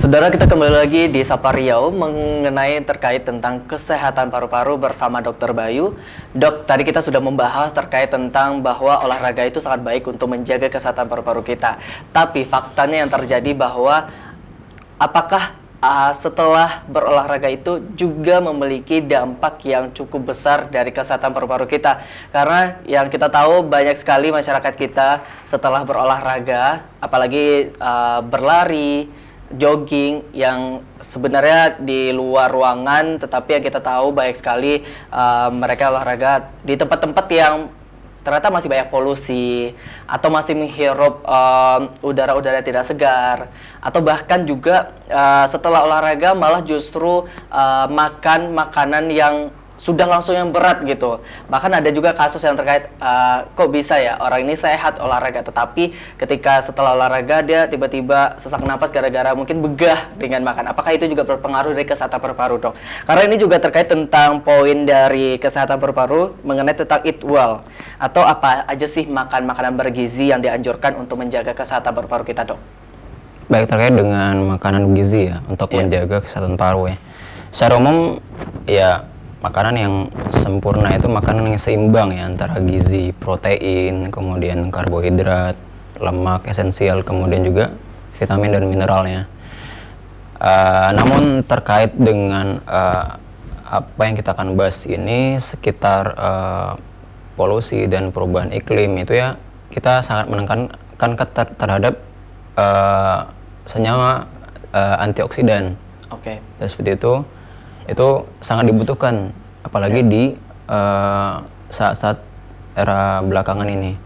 Saudara, kita kembali lagi di Sapa Riau mengenai terkait tentang kesehatan paru-paru bersama Dr. Bayu. Dok, tadi kita sudah membahas terkait tentang bahwa olahraga itu sangat baik untuk menjaga kesehatan paru-paru kita. Tapi faktanya yang terjadi bahwa apakah setelah berolahraga itu juga memiliki dampak yang cukup besar dari kesehatan paru-paru kita? Karena yang kita tahu banyak sekali masyarakat kita setelah berolahraga, apalagi berlari, jogging yang sebenarnya di luar ruangan, tetapi yang kita tahu banyak sekali mereka olahraga di tempat-tempat yang ternyata masih banyak polusi atau masih menghirup udara-udara tidak segar, atau bahkan juga setelah olahraga malah justru makan makanan yang sudah langsung yang berat gitu. Bahkan ada juga kasus yang terkait kok bisa ya orang ini sehat olahraga, tetapi ketika setelah olahraga dia tiba-tiba sesak napas gara-gara mungkin begah dengan makan. Apakah itu juga berpengaruh dari kesehatan paru-paru, Dok? Karena ini juga terkait tentang poin dari kesehatan paru-paru mengenai tentang eat well, atau apa aja sih makan makanan bergizi yang dianjurkan untuk menjaga kesehatan paru-paru kita, Dok? Baik, terkait dengan makanan gizi ya untuk menjaga kesehatan paru ya. Secara umum ya, makanan yang sempurna itu makanan yang seimbang ya, antara gizi, protein, kemudian karbohidrat, lemak esensial, kemudian juga vitamin dan mineralnya. Namun terkait dengan apa yang kita akan bahas ini sekitar polusi dan perubahan iklim itu ya, kita sangat menekankan terhadap senyawa antioksidan. Oke. Dan seperti itu sangat dibutuhkan apalagi di saat-saat era belakangan ini,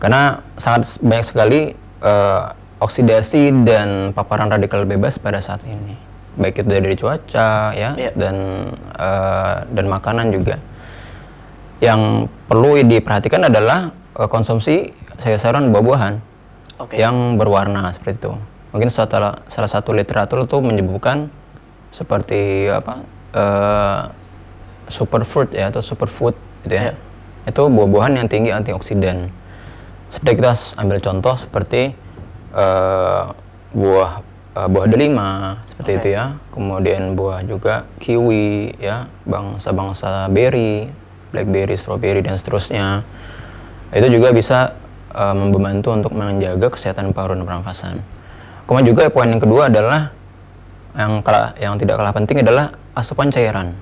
karena sangat banyak sekali oksidasi dan paparan radikal bebas pada saat ini, baik itu dari cuaca ya, dan makanan juga. Yang perlu diperhatikan adalah konsumsi sayur-sayuran, buah-buahan yang berwarna seperti itu. Mungkin salah satu literatur itu menyebutkan seperti superfood ya, atau superfood gitu ya. Itu buah-buahan yang tinggi antioksidan. Seperti kita ambil contoh seperti buah delima seperti itu ya. Kemudian buah juga kiwi ya, bangsa-bangsa berry, blackberry, strawberry dan seterusnya. Itu juga bisa membantu untuk menjaga kesehatan paru dan pernafasan. Kemudian juga poin yang kedua adalah yang tidak kalah penting adalah asupan cairan.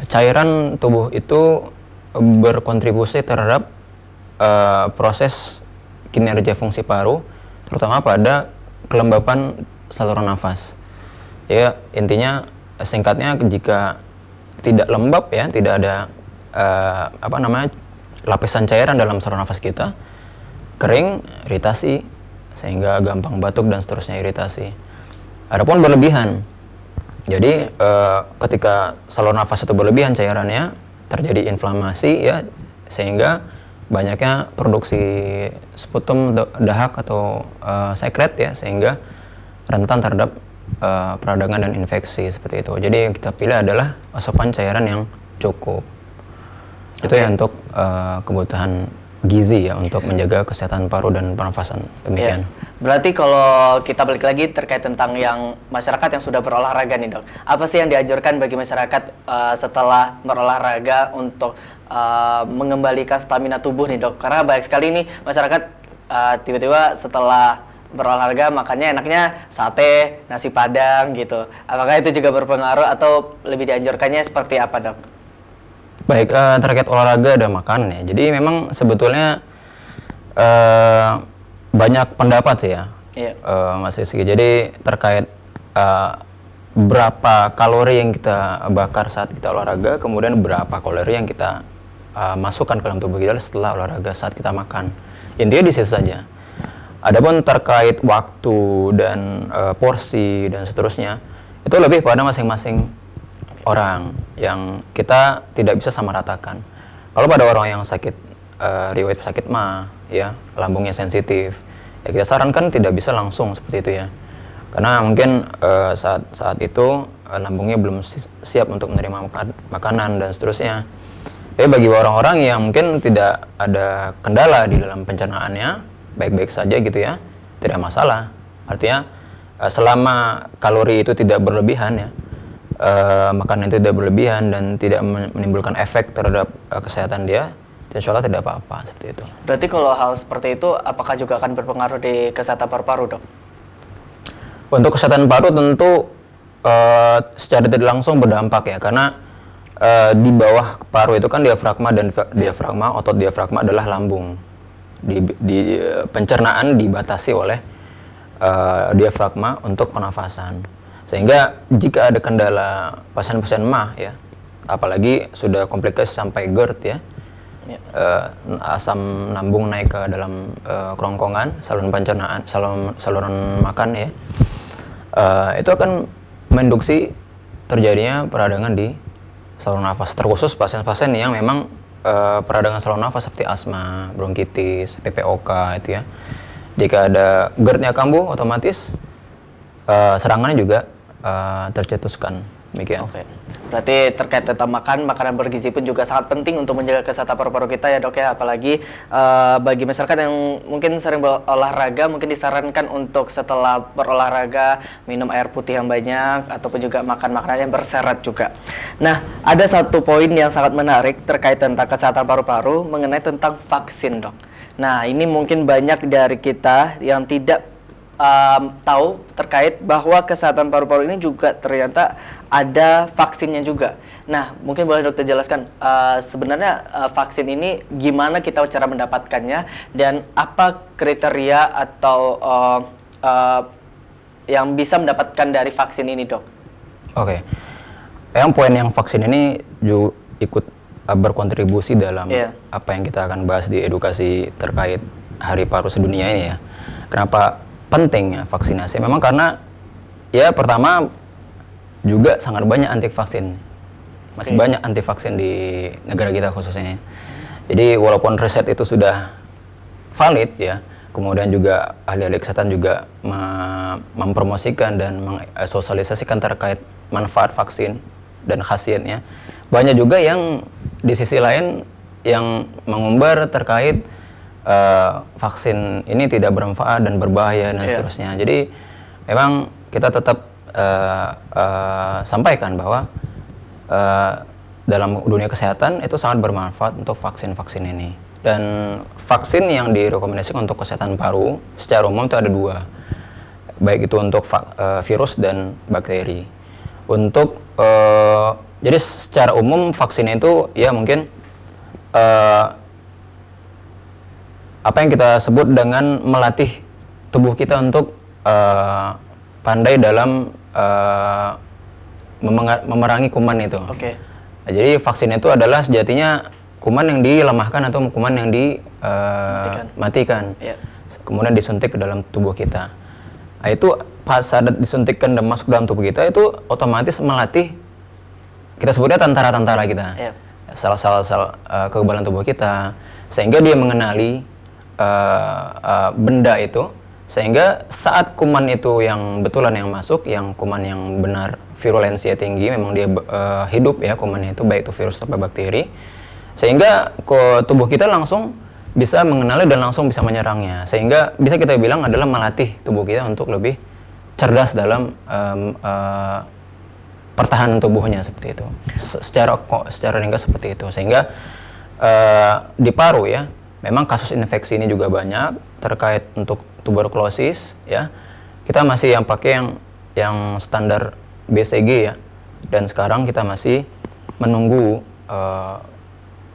Cairan tubuh itu berkontribusi terhadap proses kinerja fungsi paru, terutama pada kelembapan saluran nafas. Ya, intinya singkatnya, jika tidak lembab ya, tidak ada lapisan cairan dalam saluran nafas kita, kering, iritasi, sehingga gampang batuk dan seterusnya, iritasi. Adapun berlebihan, jadi ketika saluran nafas itu berlebihan cairannya, terjadi inflamasi ya, sehingga banyaknya produksi sputum, dahak atau sekret ya, sehingga rentan terhadap peradangan dan infeksi seperti itu. Jadi yang kita pilih adalah asupan cairan yang cukup. Itu ya untuk kebutuhan gizi ya, untuk menjaga kesehatan paru dan pernafasan. Demikian. Berarti kalau kita balik lagi terkait tentang yang masyarakat yang sudah berolahraga nih, Dok, apa sih yang dianjurkan bagi masyarakat setelah berolahraga untuk mengembalikan stamina tubuh nih, Dok? Karena banyak sekali nih masyarakat tiba-tiba setelah berolahraga makannya enaknya sate, nasi padang gitu. Apakah itu juga berpengaruh atau lebih dianjurkannya seperti apa, Dok? Baik, terkait olahraga dan makanan ya. Jadi memang sebetulnya banyak pendapat sih ya, Mas Rizky. Jadi terkait berapa kalori yang kita bakar saat kita olahraga, kemudian berapa kalori yang kita masukkan ke dalam tubuh kita setelah olahraga saat kita makan. Intinya di situ saja. Adapun terkait waktu dan porsi dan seterusnya, itu lebih pada masing-masing orang, yang kita tidak bisa samaratakan. Kalau pada orang yang sakit riwayat pesakit mah ya, lambungnya sensitif ya, kita sarankan tidak bisa langsung seperti itu ya, karena mungkin saat itu lambungnya belum siap untuk menerima makanan dan seterusnya. Tapi bagi orang-orang yang mungkin tidak ada kendala di dalam pencernaannya, baik-baik saja gitu ya, tidak masalah. Artinya selama kalori itu tidak berlebihan ya, makanan itu tidak berlebihan dan tidak menimbulkan efek terhadap kesehatan dia, insya Allah tidak apa-apa seperti itu. Berarti kalau hal seperti itu, apakah juga akan berpengaruh di kesehatan paru-paru, Dok? Untuk kesehatan paru tentu secara tidak langsung berdampak ya, karena di bawah paru itu kan diafragma, dan diafragma, otot diafragma adalah lambung. Di pencernaan dibatasi oleh diafragma untuk pernafasan. Sehingga jika ada kendala pasien-pasien MAH ya, apalagi sudah komplikasi sampai GERD ya, asam lambung naik ke dalam kerongkongan, saluran pencernaan, saluran makan ya, itu akan menduksi terjadinya peradangan di saluran nafas, terkhusus pasien-pasien yang memang peradangan saluran nafas seperti asma, bronkitis, PPOK itu ya. Jika ada GERD-nya kambuh, otomatis serangannya juga tercetuskan. Demikian. Oke. Berarti terkait tentang makanan bergizi pun juga sangat penting untuk menjaga kesehatan paru-paru kita ya, Dok ya. Apalagi bagi masyarakat yang mungkin sering berolahraga, mungkin disarankan untuk setelah berolahraga minum air putih yang banyak ataupun juga makan makanan yang berserat juga. Nah, ada satu poin yang sangat menarik terkait tentang kesehatan paru-paru mengenai tentang vaksin, Dok. Nah, ini mungkin banyak dari kita yang tidak tahu terkait bahwa kesehatan paru-paru ini juga ternyata ada vaksinnya juga. Nah, mungkin boleh dokter jelaskan sebenarnya vaksin ini gimana kita cara mendapatkannya dan apa kriteria atau yang bisa mendapatkan dari vaksin ini, Dok? Oke. Yang poin yang vaksin ini juga ikut berkontribusi dalam apa yang kita akan bahas di edukasi terkait Hari Paru Sedunia ini ya. Kenapa pentingnya vaksinasi? Memang karena ya pertama juga sangat banyak anti vaksin, masih banyak anti vaksin di negara kita khususnya. Jadi walaupun riset itu sudah valid ya, kemudian juga ahli-ahli kesehatan juga mempromosikan dan mensosialisasikan terkait manfaat vaksin dan khasiatnya, banyak juga yang di sisi lain yang mengumbar terkait vaksin ini tidak bermanfaat dan berbahaya dan seterusnya. Jadi memang kita tetap sampaikan bahwa dalam dunia kesehatan itu sangat bermanfaat untuk vaksin-vaksin ini. Dan vaksin yang direkomendasikan untuk kesehatan paru secara umum itu ada dua, baik itu untuk virus dan bakteri. Untuk jadi secara umum vaksin itu ya mungkin apa yang kita sebut dengan melatih tubuh kita untuk pandai dalam memerangi kuman itu. Nah, jadi vaksin itu adalah sejatinya kuman yang dilemahkan atau kuman yang dimatikan. Kemudian disuntik ke dalam tubuh kita. Nah, itu pas saat disuntikkan dan masuk dalam tubuh kita itu otomatis melatih, kita sebutnya tentara-tentara kita, sel-sel kekebalan tubuh kita, sehingga dia mengenali benda itu, sehingga saat kuman itu yang betulan yang masuk, yang kuman yang benar virulensinya tinggi, memang dia hidup ya kumannya itu, baik itu virus atau bakteri, sehingga tubuh kita langsung bisa mengenali dan langsung bisa menyerangnya, sehingga bisa kita bilang adalah melatih tubuh kita untuk lebih cerdas dalam pertahanan tubuhnya seperti itu. Secara ringkas seperti itu, sehingga di paru ya, memang kasus infeksi ini juga banyak terkait untuk tuberkulosis ya. Kita masih yang pakai yang standar BCG ya. Dan sekarang kita masih menunggu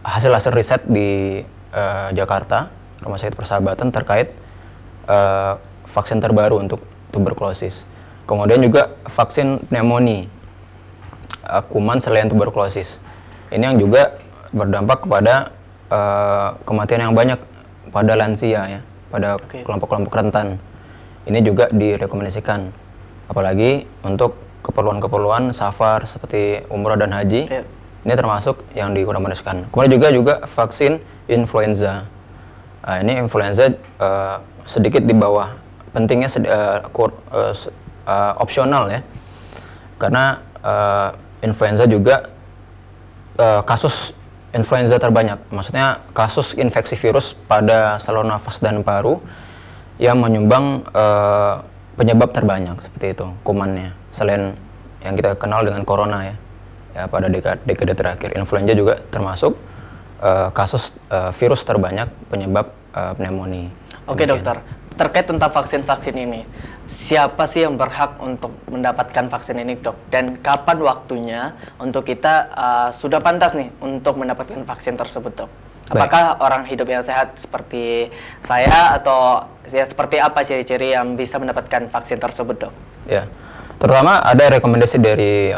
hasil-hasil riset di Jakarta, Rumah Sakit Persahabatan terkait vaksin terbaru untuk tuberkulosis. Kemudian juga vaksin pneumonia, kuman selain tuberkulosis. Ini yang juga berdampak kepada kematian yang banyak pada lansia ya, pada kelompok-kelompok rentan. Ini juga direkomendasikan, apalagi untuk keperluan-keperluan safar seperti umrah dan haji. Ini termasuk yang direkomendasikan. Kemudian juga vaksin influenza. Ini influenza sedikit di bawah, pentingnya opsional ya, karena influenza juga kasus influenza terbanyak, maksudnya kasus infeksi virus pada saluran nafas dan paru yang menyumbang penyebab terbanyak seperti itu kumannya. Selain yang kita kenal dengan corona ya, pada dekade terakhir, influenza juga termasuk kasus virus terbanyak penyebab pneumonia. Oke dokter, terkait tentang vaksin-vaksin ini, siapa sih yang berhak untuk mendapatkan vaksin ini dok? Dan kapan waktunya untuk kita sudah pantas nih untuk mendapatkan vaksin tersebut dok? Apakah orang hidup yang sehat seperti saya atau ya seperti apa ciri-ciri yang bisa mendapatkan vaksin tersebut dok? Ya, terutama ada rekomendasi dari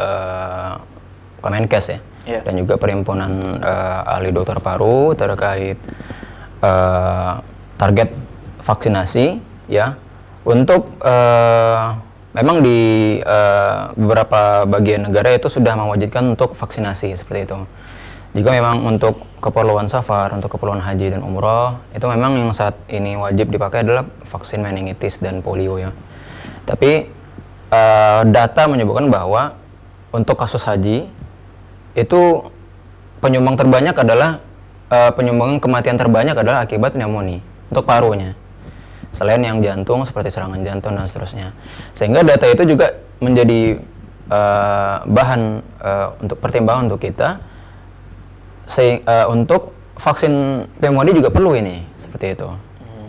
Kemenkes ya, dan juga Perhimpunan Ahli Dokter Paru terkait target vaksinasi ya, untuk memang di beberapa bagian negara itu sudah mewajibkan untuk vaksinasi seperti itu. Jika memang untuk keperluan safar, untuk keperluan haji dan umroh, itu memang yang saat ini wajib dipakai adalah vaksin meningitis dan polio ya. Tapi data menyebutkan bahwa untuk kasus haji itu penyumbang terbanyak adalah penyumbangan kematian terbanyak adalah akibat pneumonia untuk parunya. Selain yang jantung seperti serangan jantung dan seterusnya. Sehingga data itu juga menjadi bahan untuk pertimbangan untuk kita. Untuk vaksin pneumonia juga perlu ini seperti itu.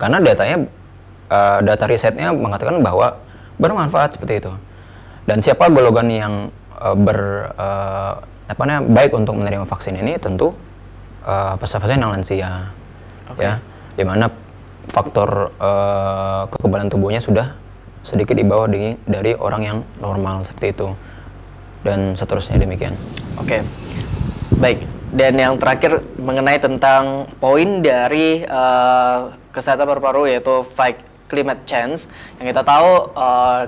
Karena datanya data risetnya mengatakan bahwa bermanfaat seperti itu. Dan siapa golongan yang baik untuk menerima vaksin ini tentu pasien-pasien yang lansia, ya, di mana faktor kekebalan tubuhnya sudah sedikit di bawah dari orang yang normal seperti itu, dan seterusnya demikian. Oke, baik. Dan yang terakhir mengenai tentang poin dari kesehatan paru-paru yaitu fight climate change, yang kita tahu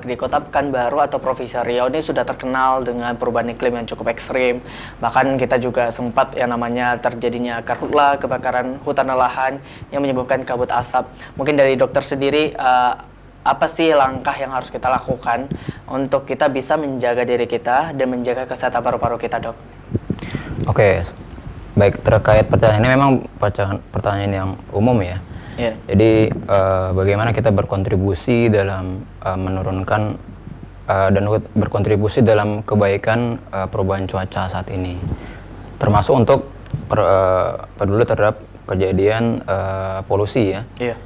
di kota Pekanbaru atau Provinsi Riau ini sudah terkenal dengan perubahan iklim yang cukup ekstrim. Bahkan kita juga sempat yang namanya terjadinya karhutla, kebakaran hutan dan lahan yang menyebabkan kabut asap. Mungkin dari dokter sendiri, apa sih langkah yang harus kita lakukan untuk kita bisa menjaga diri kita dan menjaga kesehatan paru-paru kita, dok? Oke, baik, terkait pertanyaan ini memang pertanyaan yang umum ya. Yeah. Jadi bagaimana kita berkontribusi dalam menurunkan dan berkontribusi dalam kebaikan perubahan cuaca saat ini, termasuk untuk peduli terhadap kejadian polusi ya. Yeah.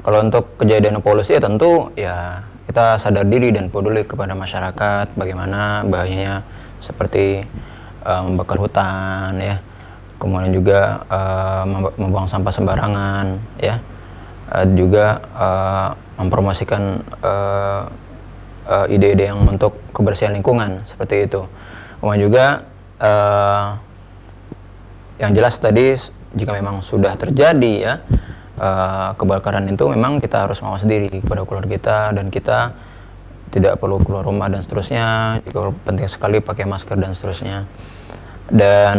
Kalau untuk kejadian polusi ya tentu ya kita sadar diri dan peduli kepada masyarakat bagaimana bahayanya seperti membakar hutan ya, kemudian juga membuang sampah sembarangan ya, juga mempromosikan ide-ide yang untuk kebersihan lingkungan seperti itu. Kemudian juga yang jelas tadi jika memang sudah terjadi ya kebakaran itu, memang kita harus mawas diri kepada keluarga kita, dan kita tidak perlu keluar rumah dan seterusnya. Juga penting sekali pakai masker dan seterusnya. Dan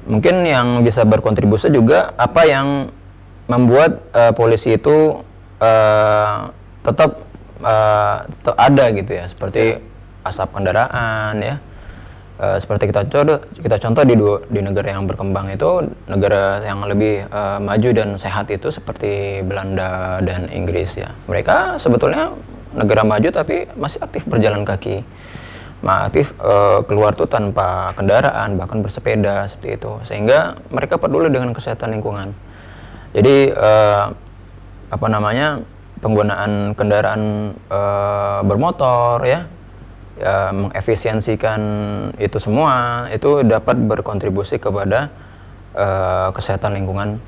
mungkin yang bisa berkontribusi juga apa yang membuat polisi itu tetap ada gitu ya, seperti asap kendaraan ya. Seperti kita contoh di negara yang berkembang itu, negara yang lebih maju dan sehat itu seperti Belanda dan Inggris ya. Mereka sebetulnya negara maju tapi masih aktif berjalan kaki, aktif keluar tuh tanpa kendaraan, bahkan bersepeda seperti itu, sehingga mereka peduli dengan kesehatan lingkungan. Jadi penggunaan kendaraan bermotor ya, mengefisiensikan itu semua itu dapat berkontribusi kepada kesehatan lingkungan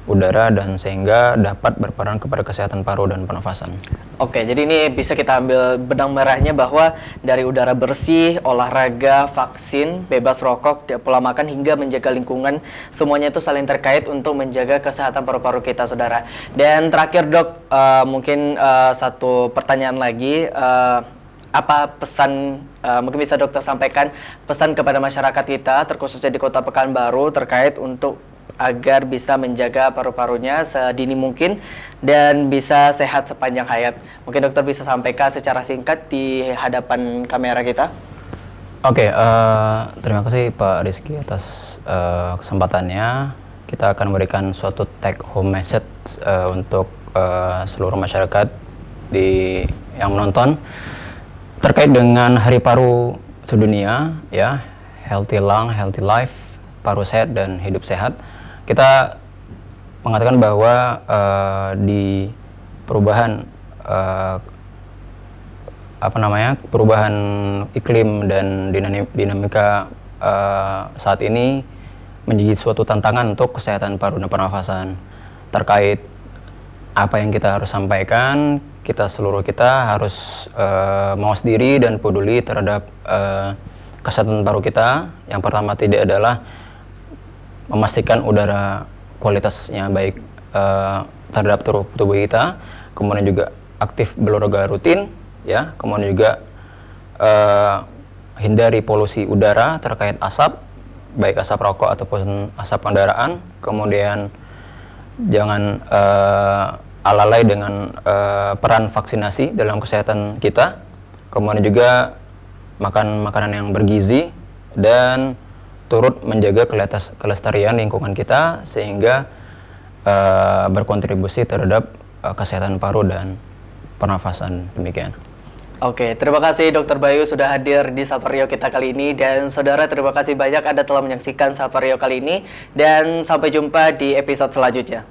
udara, dan sehingga dapat berperan kepada kesehatan paru dan pernafasan. Oke, jadi ini bisa kita ambil benang merahnya bahwa dari udara bersih, olahraga, vaksin, bebas rokok, pola makan hingga menjaga lingkungan, semuanya itu saling terkait untuk menjaga kesehatan paru-paru kita, saudara. Dan terakhir dok, mungkin satu pertanyaan lagi, apa pesan mungkin bisa dokter sampaikan pesan kepada masyarakat kita terkhususnya di Kota Pekanbaru terkait untuk agar bisa menjaga paru-parunya sedini mungkin dan bisa sehat sepanjang hayat. Mungkin dokter bisa sampaikan secara singkat di hadapan kamera kita. Oke, terima kasih Pak Rizky atas kesempatannya. Kita akan memberikan suatu take home message untuk seluruh masyarakat di yang menonton terkait dengan Hari Paru Sedunia ya, Healthy Lung, Healthy Life, paru sehat dan hidup sehat. Kita mengatakan bahwa di perubahan perubahan iklim dan dinamika saat ini menjadi suatu tantangan untuk kesehatan paru dan pernafasan. Terkait apa yang kita harus sampaikan, seluruh kita harus mawas diri dan peduli terhadap kesehatan paru kita. Yang pertama tidak adalah memastikan udara kualitasnya baik terhadap tubuh kita, kemudian juga aktif berolahraga rutin, ya, kemudian juga hindari polusi udara terkait asap, baik asap rokok ataupun asap kendaraan, kemudian jangan alalai dengan peran vaksinasi dalam kesehatan kita, kemudian juga makan makanan yang bergizi dan turut menjaga kelestarian lingkungan kita sehingga berkontribusi terhadap kesehatan paru dan pernafasan. Demikian. Oke, terima kasih Dr. Bayu sudah hadir di Sapario kita kali ini, dan saudara terima kasih banyak Anda telah menyaksikan Sapario kali ini, dan sampai jumpa di episode selanjutnya.